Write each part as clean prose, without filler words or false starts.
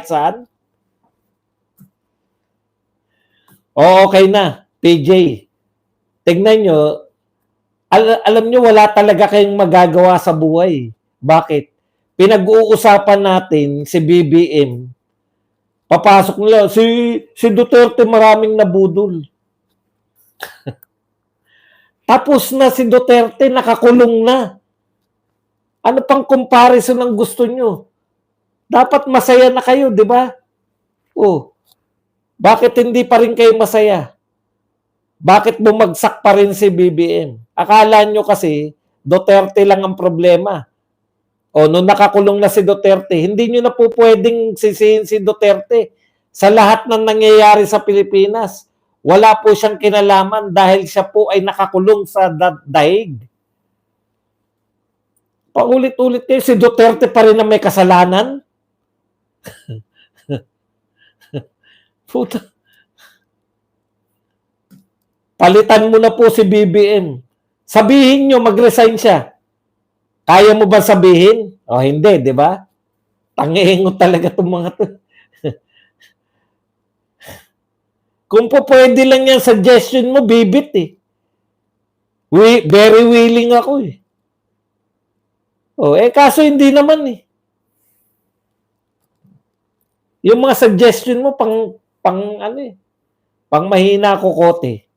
kahit saan. O okay na, PJ. Tignan nyo, alam nyo wala talaga kayong magagawa sa buhay. Bakit? Pinag-uusapan natin si BBM. Papasok nila, si Duterte maraming nabudol. Tapos na si Duterte, nakakulong na. Ano pang comparison ang gusto nyo? Dapat masaya na kayo, di ba? Oh, bakit hindi pa rin kayo masaya? Bakit bumagsak pa rin si BBM? Akala nyo kasi Duterte lang ang problema. O, nung nakakulong na si Duterte, hindi nyo na po pwedeng sisihin si Duterte sa lahat ng nangyayari sa Pilipinas. Wala po siyang kinalaman dahil siya po ay nakakulong sa daig. Paulit-ulit kayo, si Duterte pa rin na may kasalanan? Puta. Palitan mo na po si BBM. Sabihin nyo, mag-resign siya. Kaya mo ba sabihin? O hindi, di ba? Tangihingot talaga itong mga to. Kung po pwede lang yan, suggestion mo, bibit eh. Very willing ako eh. O, kaso hindi naman eh. Yung mga suggestion mo, pang ano eh, pang mahina kokote.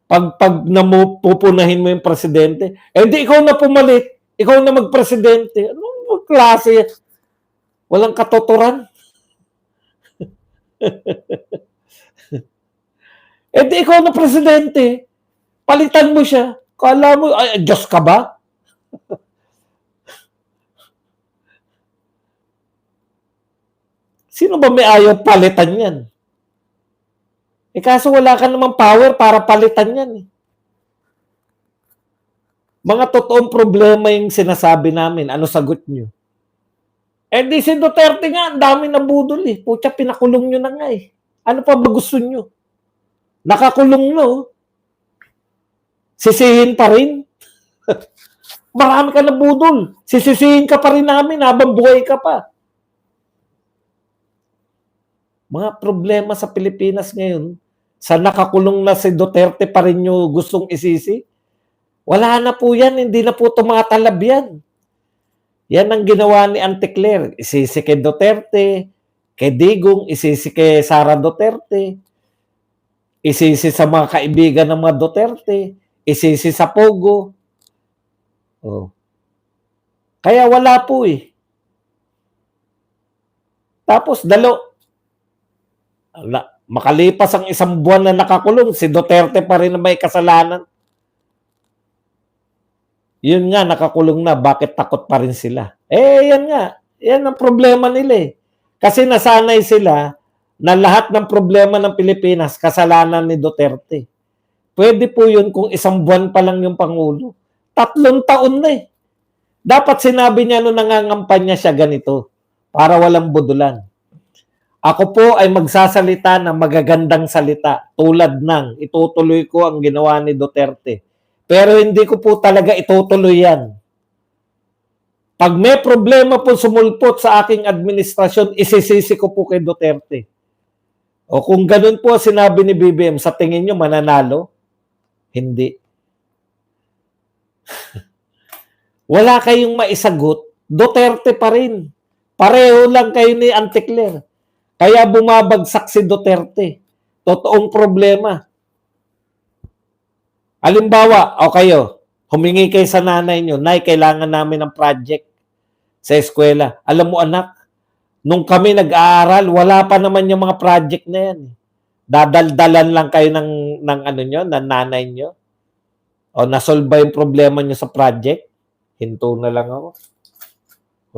Pag napupunahin mo yung presidente, di ikaw na pumalit, ikaw na magpresidente. Anong klase? Walang katotoran. Di ikaw na presidente, palitan mo siya. Kala mo, ay, Diyos ka ba? Sino ba may ayaw palitan yan? Kaso wala ka namang power para palitan yan eh. Mga totoong problema yung sinasabi namin. Ano sagot nyo? Di si Duterte nga, ang dami na budol eh. Pucha, pinakulong nyo na nga eh. Ano pa ba gusto nyo? Nakakulong no? Sisihin pa rin? Marami ka na budol. Sisisihin ka pa rin namin habang buhay ka pa. Mga problema sa Pilipinas ngayon, sa nakakulong na si Duterte pa rin nyo gustong isisi? Wala na po yan, hindi na po tumatalab yan. Yan ang ginawa ni Auntie Claire. Isisi kay Duterte, kay Digong, isisi kay Sara Duterte, isisi sa mga kaibigan ng mga Duterte, isisi sa Pogo. Oh. Kaya wala po eh. Tapos makalipas ang isang buwan na nakakulong, si Duterte pa rin na may kasalanan. Yun nga, nakakulong na, bakit takot pa rin sila? Yan nga, yan ang problema nila eh. Kasi nasanay sila na lahat ng problema ng Pilipinas, kasalanan ni Duterte. Pwede po yun kung isang buwan pa lang yung Pangulo. 3 taon na eh. Dapat sinabi niya nung nangangampanya siya ganito, para walang budulan. Ako po ay magsasalita ng magagandang salita tulad ng itutuloy ko ang ginawa ni Duterte. Pero hindi ko po talaga itutuloy yan. Pag may problema po sumulpot sa aking administrasyon, isisisi ko po kay Duterte. O kung ganun po sinabi ni BBM, sa tingin nyo mananalo? Hindi. Wala kayong maisagot, Duterte pa rin. Pareho lang kayo ni Auntie Claire. Kaya bumabagsak si Duterte. Totoong problema. Halimbawa, o kayo, humingi kayo sa nanay nyo, Nay, kailangan namin ng project sa eskwela. Alam mo anak, nung kami nag-aaral, wala pa naman yung mga project na yan. Dadaldalan lang kayo ng ano nyo, ng nanay nyo. O nasolve ba yung problema nyo sa project? Hinto na lang ako.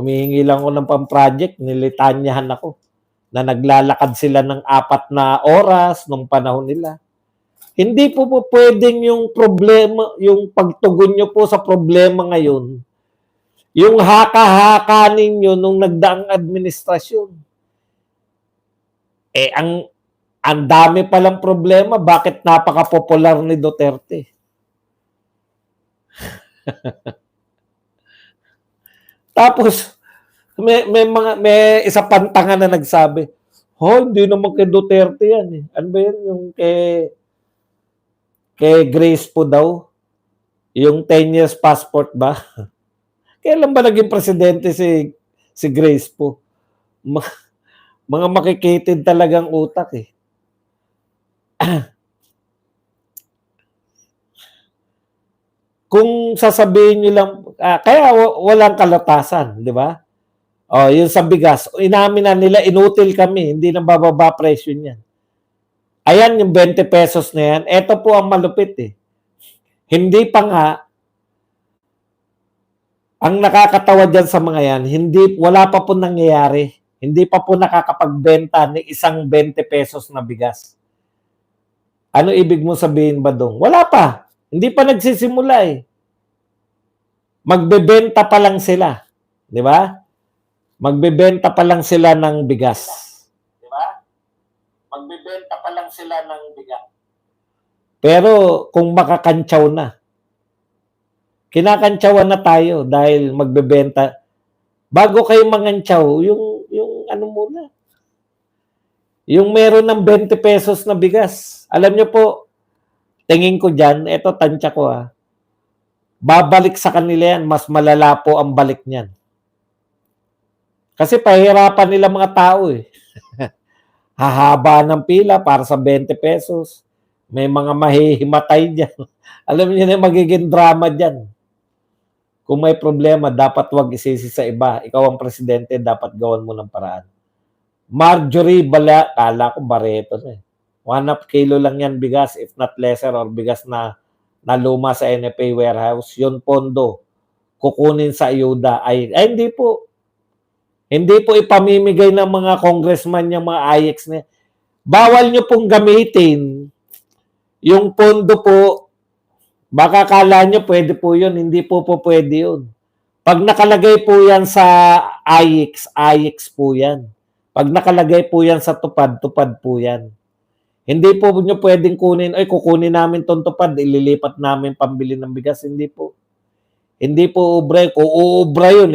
Humihingi lang ako ng pang-project, nilitanyahan ako na naglalakad sila ng 4 na oras nung panahon nila. Hindi po pwedeng yung problema, yung pagtugon nyo po sa problema ngayon, yung haka-haka ninyo nung nagdaang administrasyon. Ang dami palang problema, bakit napaka-popular ni Duterte? Tapos, May isa pang tanga na nagsabi, hindi naman kay Duterte yan eh. Ano ba yun? Yung kay Grace po daw. Yung 10 years passport ba? Kailan ba naging presidente si Grace po? Mga makikitid talagang utak eh. Kung sasabihin nyo lang, kaya walang kalatasan, di ba? Yung sa bigas, inamin na nila, inutil kami, hindi na bababa presyo niyan. Ayan, yung 20 pesos na yan, eto po ang malupit eh. Hindi pa nga, ang nakakatawa dyan sa mga yan, wala pa po nangyayari. Hindi pa po nakakapagbenta ng isang 20 pesos na bigas. Ano ibig mo sabihin ba doon? Wala pa. Hindi pa nagsisimula eh. Magbebenta pa lang sila. Di ba? Magbebenta pa lang sila ng bigas. Di ba? Magbebenta pa lang sila ng bigas. Pero kung makakantsaw na, kinakantsawan na tayo dahil magbebenta. Bago kayo mangantsaw, yung ano muna, yung meron ng 20 pesos na bigas. Alam nyo po, tingin ko dyan, eto tansya ko babalik sa kanila yan, mas malala po ang balik niyan. Kasi pahirapan nila mga tao eh. Hahaba ng pila para sa 20 pesos. May mga mahihimatay dyan. Alam niyo na magiging drama dyan. Kung may problema, dapat wag isisi sa iba. Ikaw ang presidente, dapat gawan mo ng paraan. Marjorie kala ko Barreto na eh. 1.5 kilo lang yan bigas, if not lesser, or bigas na luma sa NFA warehouse. Yun pondo, kukunin sa ayuda. Ay hindi po. Hindi po ipamimigay ng mga congressman yung mga IX na. Bawal nyo pong gamitin yung pondo po. Baka kala nyo pwede po yun. Hindi po pwede yun. Pag nakalagay po yan sa IX po yan. Pag nakalagay po yan sa tupad po yan. Hindi po nyo pwedeng kunin, kukunin namin tong tupad, ililipat namin pambili ng bigas. Hindi po. Hindi po ubra. Kung uubra yun,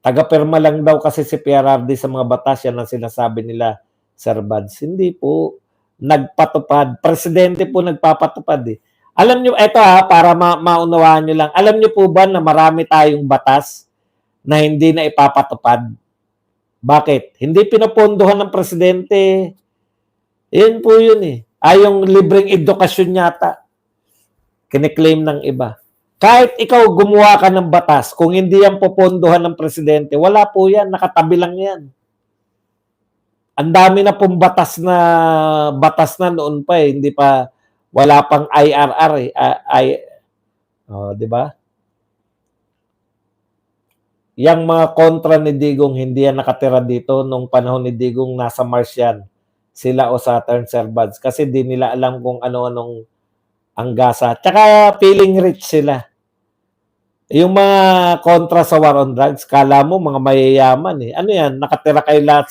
taga-perma lang daw kasi si PRRD sa mga batas, yan ang sinasabi nila, Sir Bads. Hindi po. Nagpatupad. Presidente po nagpapatupad eh. Alam nyo, eto para maunawaan nyo lang. Alam nyo po ba na marami tayong batas na hindi na ipapatupad? Bakit? Hindi pinapondohan ng presidente. Yan po yun eh. Yung libreng edukasyon yata. Kiniklaim ng iba. Kahit ikaw gumawa ka ng batas, kung hindi yan popondohan ng presidente, wala po yan. Nakatabi lang yan. Ang dami na pong batas na noon pa eh. Hindi pa, wala pang IRR eh. Di ba? Yang mga kontra ni Digong, hindi yan nakatira dito nung panahon ni Digong, nasa Mars yan. Sila o Saturn, Sir Buds. Kasi di nila alam kung ano-anong ang gasa. Tsaka feeling rich sila. Yung mga kontra sa war on drugs, kala mo mga mayayaman eh. Ano yan? Nakatira kayo lahat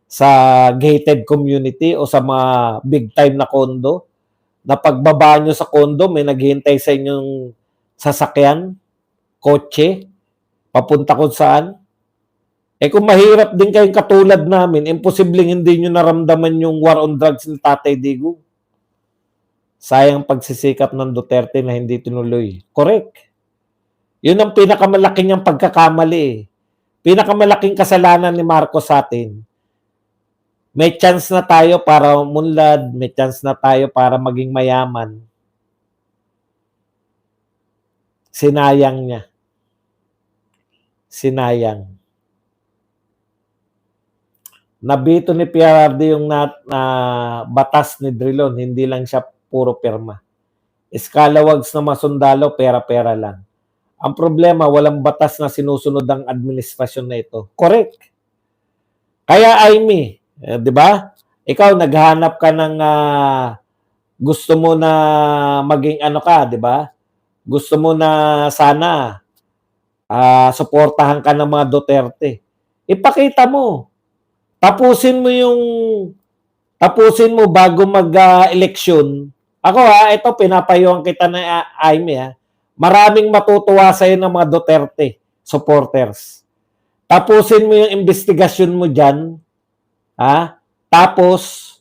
sa gated community o sa mga big time na kondo. Na pagbaba nyo sa kondo, may naghihintay sa inyong sasakyan, kotse, papunta kung saan. Kung mahirap din kayong katulad namin, imposibleng hindi nyo naramdaman yung war on drugs ni Tatay Digong. Sayang pagsisikap ng Duterte na hindi tinuloy. Correct. Yun ang pinakamalaki niyang pagkakamali. Pinakamalaking kasalanan ni Marcos sa atin. May chance na tayo para umunlad, may chance na tayo para maging mayaman. Sinayang niya. Sinayang. Nabito ni PRRD yung batas ni Drilon, hindi lang siya puro pirma. Scalawags na masundalo, pera-pera lang. Ang problema, walang batas na sinusunod ang administrasyon na ito. Correct. Kaya Amy, di ba? Ikaw naghahanap ka ng gusto mo na maging ano ka, di ba? Gusto mo na sana suportahan ka ng mga Duterte. Ipakita mo. Tapusin mo bago mag-eleksyon. Ako ito pinapayuhan kita na Amy Maraming matutuwa sa iyo ng mga Duterte. supporters. Tapusin mo yung investigasyon mo dyan, ha? Tapos,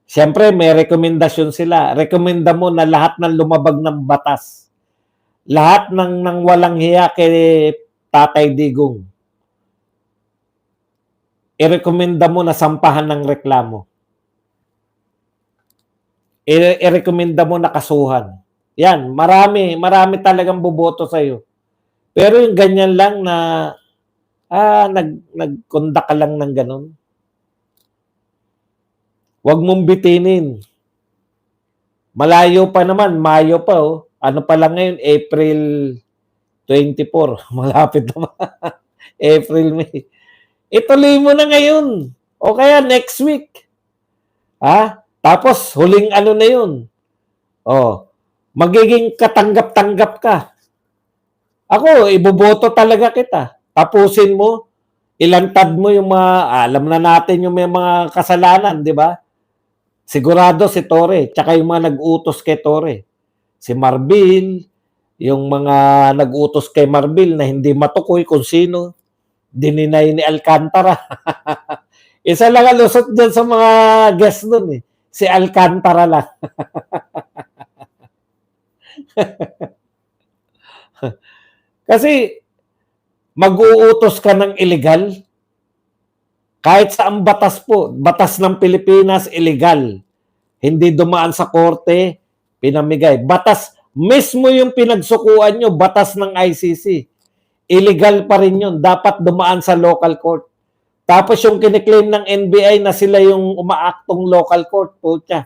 siyempre may rekomendasyon sila. Rekomenda mo na lahat ng lumabag ng batas. Lahat ng walang hiya kay Tatay Digong. Irekomenda mo na sampahan ng reklamo. Irekomenda mo na kasuhan. Yan, marami talagang boboto sa'yo. Pero yung ganyan lang na nagkondak ka lang ng ganun. Huwag mong bitinin. Malayo pa naman, Mayo pa oh. Ano pa lang ngayon, April 24. Malapit naman. April, May. Ituloy mo na ngayon. O kaya next week. Ha? Tapos huling ano na yun. Oh, magiging katanggap-tanggap ka. Ako, iboboto talaga kita. Tapusin mo, ilantad mo yung mga, alam na natin yung may mga kasalanan, di ba? Sigurado si Torre, tsaka yung mga nag-utos kay Torre. Si Marbil, yung mga nag-utos kay Marbil na hindi matukoy kung sino, dininay ni Alcantara. Isa lang ang lusot dyan sa mga guest nun eh. Si Alcantara lang. Kasi mag-uutos ka ng illegal. Kahit sa ang batas po, batas ng Pilipinas, illegal. Hindi dumaan sa korte, pinamigay. Batas, mismo yung pinagsukuan nyo, batas ng ICC. Illegal pa rin yun. Dapat dumaan sa local court. Tapos yung kiniklaim ng NBI na sila yung umaaktong local court, putya.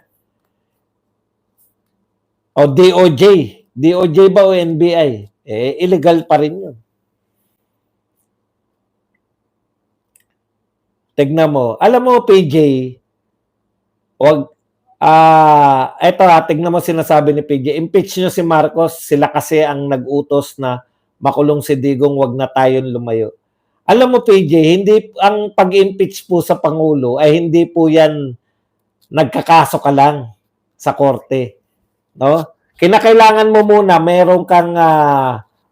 O DOJ. DOJ ba o NBI? Illegal pa rin yun. Tignan mo. Alam mo, PJ, wag, tignan mo sinasabi ni PJ, impeach nyo si Marcos, sila kasi ang nag-utos na makulong si Digong, wag na tayong lumayo. Alam mo, PJ, hindi ang pag-impeach po sa Pangulo ay hindi po yan nagkakaso ka lang sa korte. No? Kinakailangan mo muna, meron kang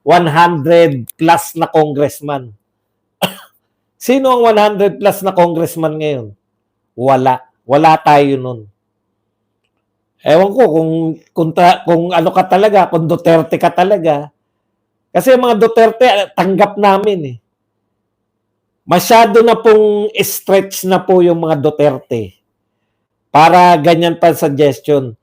100 plus na congressman. Sino ang 100 plus na congressman ngayon? Wala. Wala tayo nun. Ewan ko kung ano ka talaga, kung Duterte ka talaga. Kasi mga Duterte, tanggap namin eh. Masyado na pong stretch na po yung mga Duterte. Para ganyan pa suggestion.